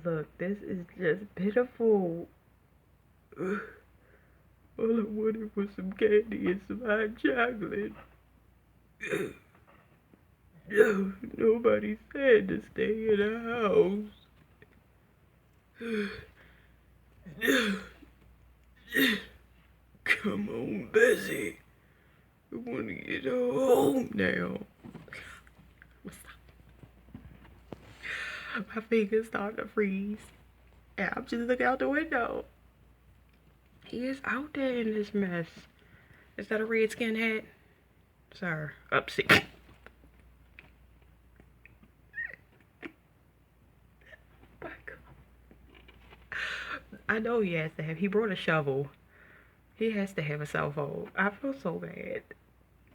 Look, this is just pitiful. Ugh. All I wanted was some candy and some hot chocolate. No, nobody said to stay in the house. Come on, Bessie. I want to get home now. My fingers start to freeze. And I'm just looking out the window. He is out there in this mess. Is that a redskin hat? Sir, upset. I know he has to have. He brought a shovel. He has to have a cell phone. I feel so bad.